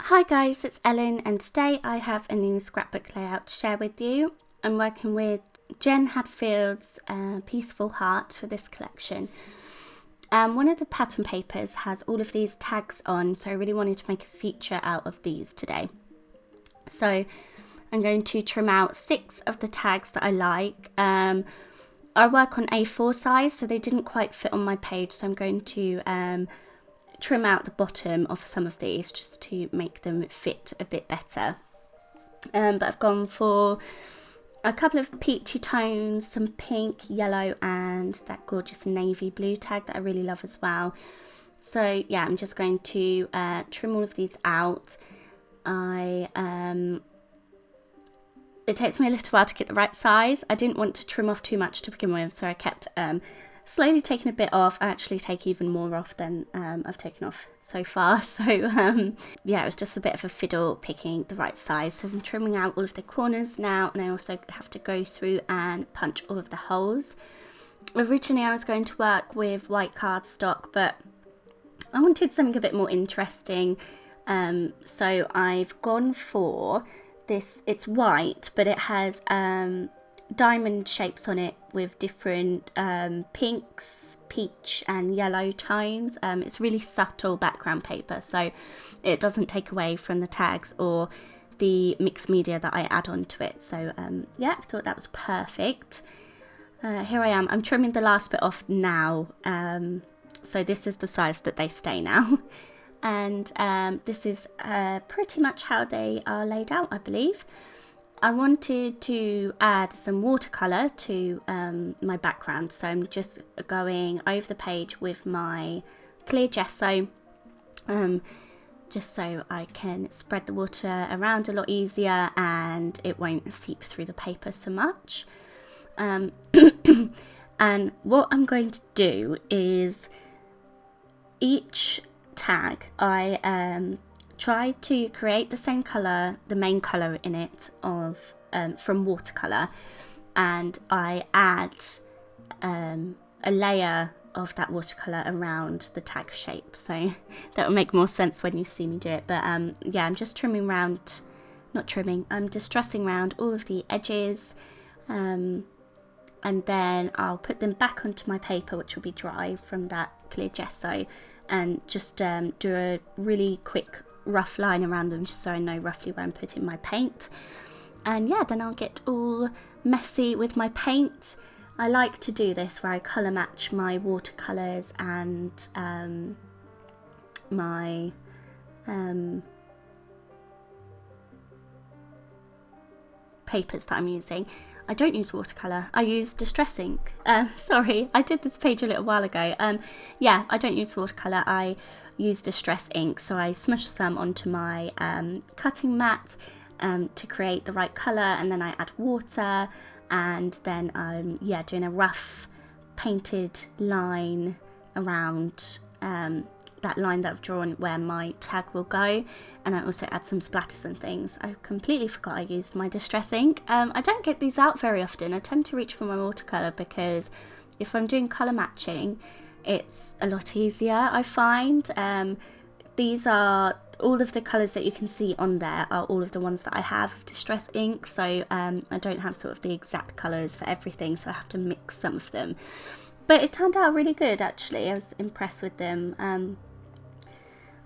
Hi guys, it's Ellen and today I have a new scrapbook layout to share with you. I'm working with Jen Hadfield's Peaceful Heart for this collection. One of the pattern papers has all of these tags on, so I really wanted to make a feature out of these today. So I'm going to trim out 6 of the tags that I like. I work on A4 size, so they didn't quite fit on my page, so I'm going to trim out the bottom of some of these just to make them fit a bit better. But I've gone for a couple of peachy tones, some pink, yellow, and that gorgeous navy blue tag that I really love as well. So yeah, I'm just going to trim all of these out. It takes me a little while to get the right size. I didn't want to trim off too much to begin with, so I kept slowly taking a bit off. I actually take even more off than I've taken off so far. So yeah, it was just a bit of a fiddle picking the right size. So I'm trimming out all of the corners now, and I also have to go through and punch all of the holes. Originally I was going to work with white cardstock, but I wanted something a bit more interesting. So I've gone for this. It's white, but it has diamond shapes on it with different pinks, peach and yellow tones. It's really subtle background paper, so it doesn't take away from the tags or the mixed media that I add onto it. So yeah, I thought that was perfect. Here I am. I'm trimming the last bit off now, so this is the size that they stay now. And this is pretty much how they are laid out, I believe. I wanted to add some watercolour to my background, so I'm just going over the page with my clear gesso, just so I can spread the water around a lot easier and it won't seep through the paper so much. And what I'm going to do is each tag I try to create the same colour, the main colour in it of from watercolour, and I add a layer of that watercolour around the tag shape, so that will make more sense when you see me do it. But yeah, I'm just trimming around, I'm distressing around all of the edges, and then I'll put them back onto my paper, which will be dry from that clear gesso, and just do a really quick rough line around them just so I know roughly where I'm putting my paint. And yeah, then I'll get all messy with my paint. I like to do this where I colour match my watercolours and my papers that I'm using. I don't use watercolour, I use distress ink. Sorry, I did this page a little while ago. Yeah, I don't use watercolour, I use distress ink. So I smush some onto my cutting mat to create the right colour, and then I add water, and then I'm doing a rough painted line around that line that I've drawn where my tag will go. And I also add some splatters and things. I completely forgot I used my distress ink. I don't get these out very often. I tend to reach for my watercolour because if I'm doing colour matching, it's a lot easier, I find. These are all of the colours that you can see on there are all of the ones that I have of distress ink, so I don't have sort of the exact colours for everything, so I have to mix some of them. But it turned out really good, actually. I was impressed with them.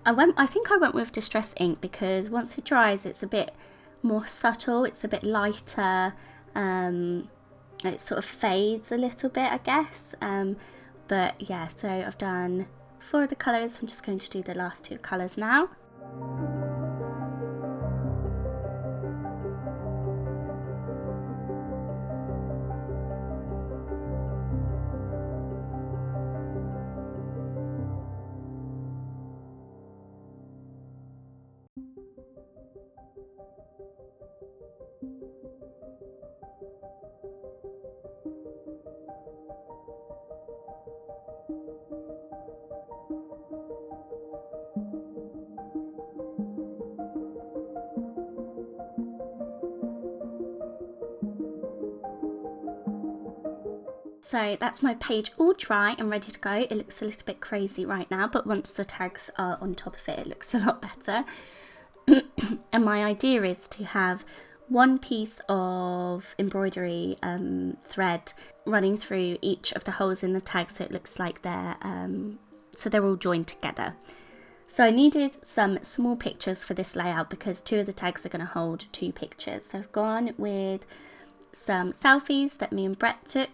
I think I went with distress ink because once it dries, it's a bit more subtle, it's a bit lighter, it sort of fades a little bit, I guess. But yeah, so I've done 4 of the colours. I'm just going to do the last 2 colours now. So that's my page all dry and ready to go. It looks a little bit crazy right now, but once the tags are on top of it, it looks a lot better. And my idea is to have one piece of embroidery thread running through each of the holes in the tag, so it looks like they're all joined together. So I needed some small pictures for this layout because 2 of the tags are going to hold 2 pictures. So I've gone with some selfies that me and Brett took.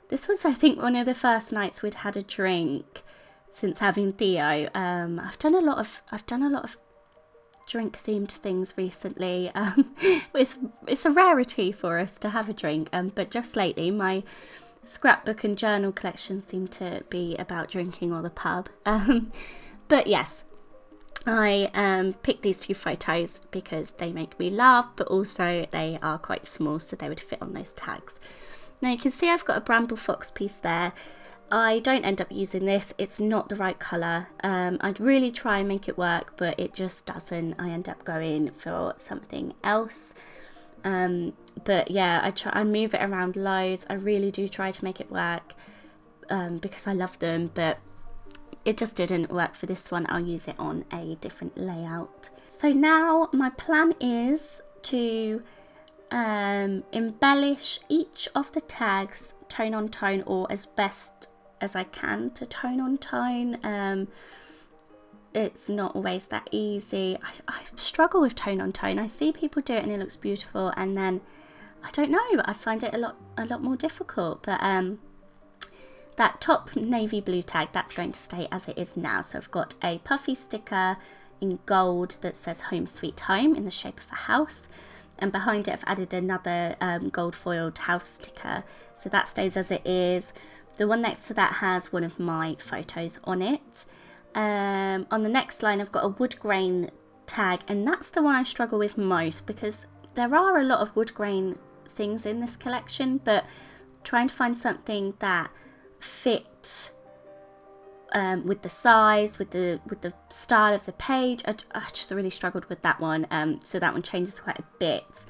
This was, I think, one of the first nights we'd had a drink since having Theo. I've done a lot of drink themed things recently. It's a rarity for us to have a drink, but just lately my scrapbook and journal collection seem to be about drinking or the pub. But yes, I picked these 2 photos because they make me laugh, but also they are quite small, so they would fit on those tags. Now you can see I've got a bramble fox piece there. I don't end up using this, it's not the right colour. I'd really try and make it work, but it just doesn't. I end up going for something else. But yeah, I move it around loads. I really do try to make it work because I love them, but it just didn't work for this one. I'll use it on a different layout. So now my plan is to embellish each of the tags tone on tone, or as best as I can to tone on tone. It's not always that easy. I struggle with tone on tone. I see people do it and it looks beautiful, and then I don't know, I find it a lot more difficult. But that top navy blue tag, that's going to stay as it is now. So I've got a puffy sticker in gold that says Home Sweet Home in the shape of a house, and behind it I've added another gold foiled house sticker, so that stays as it is. The one next to that has one of my photos on it. On the next line I've got a wood grain tag, and that's the one I struggle with most because there are a lot of wood grain things in this collection, but trying to find something that fit with the size, with the style of the page, I just really struggled with that one. So that one changes quite a bit.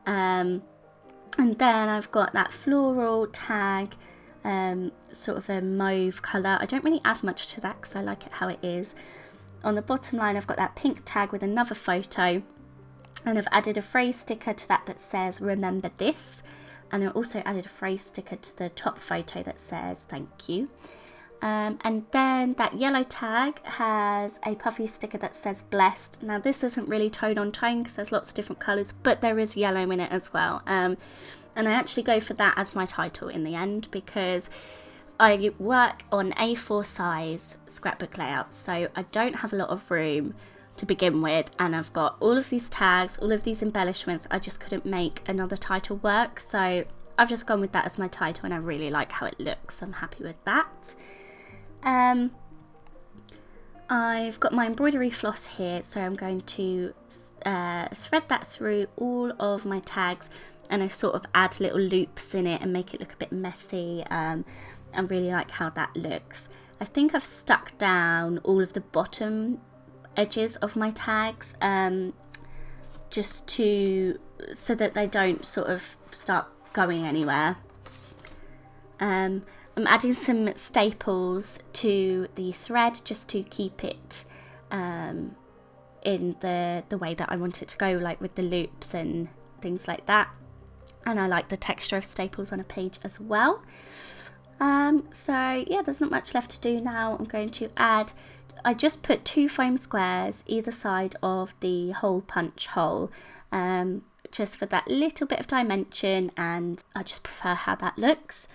And then I've got that floral tag, sort of a mauve colour. I don't really add much to that because I like it how it is. On the bottom line I've got that pink tag with another photo, and I've added a phrase sticker to that says remember this, and I also added a phrase sticker to the top photo that says thank you. And then that yellow tag has a puffy sticker that says blessed. Now this isn't really tone on tone because there's lots of different colours, but there is yellow in it as well. And I actually go for that as my title in the end because I work on A4 size scrapbook layouts, so I don't have a lot of room to begin with, and I've got all of these tags, all of these embellishments. I just couldn't make another title work, so I've just gone with that as my title, and I really like how it looks. I'm happy with that. I've got my embroidery floss here, so I'm going to thread that through all of my tags, and I sort of add little loops in it and make it look a bit messy. I really like how that looks. I think I've stuck down all of the bottom edges of my tags just so that they don't sort of start going anywhere. I'm adding some staples to the thread just to keep it in the way that I want it to go, like with the loops and things like that. And I like the texture of staples on a page as well. So yeah, there's not much left to do now. I'm going to add, I just put 2 foam squares either side of the hole punch hole, just for that little bit of dimension, and I just prefer how that looks.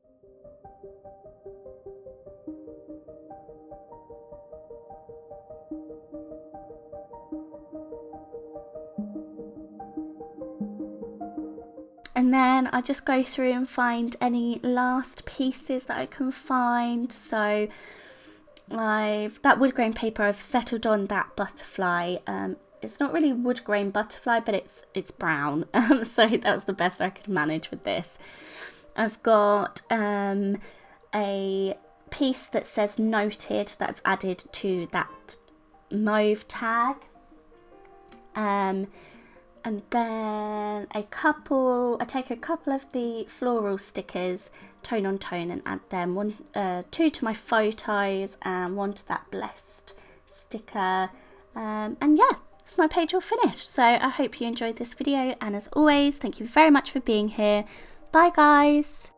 And then I just go through and find any last pieces that I can find. So that wood grain paper, I've settled on that butterfly. It's not really wood grain butterfly, but it's brown. So that was the best I could manage with this. I've got a piece that says noted that I've added to that mauve tag. And then I take a couple of the floral stickers, tone on tone, and add them. 2 to my photos and 1 to that blessed sticker. And yeah, that's my page all finished. So I hope you enjoyed this video, and as always, thank you very much for being here. Bye guys.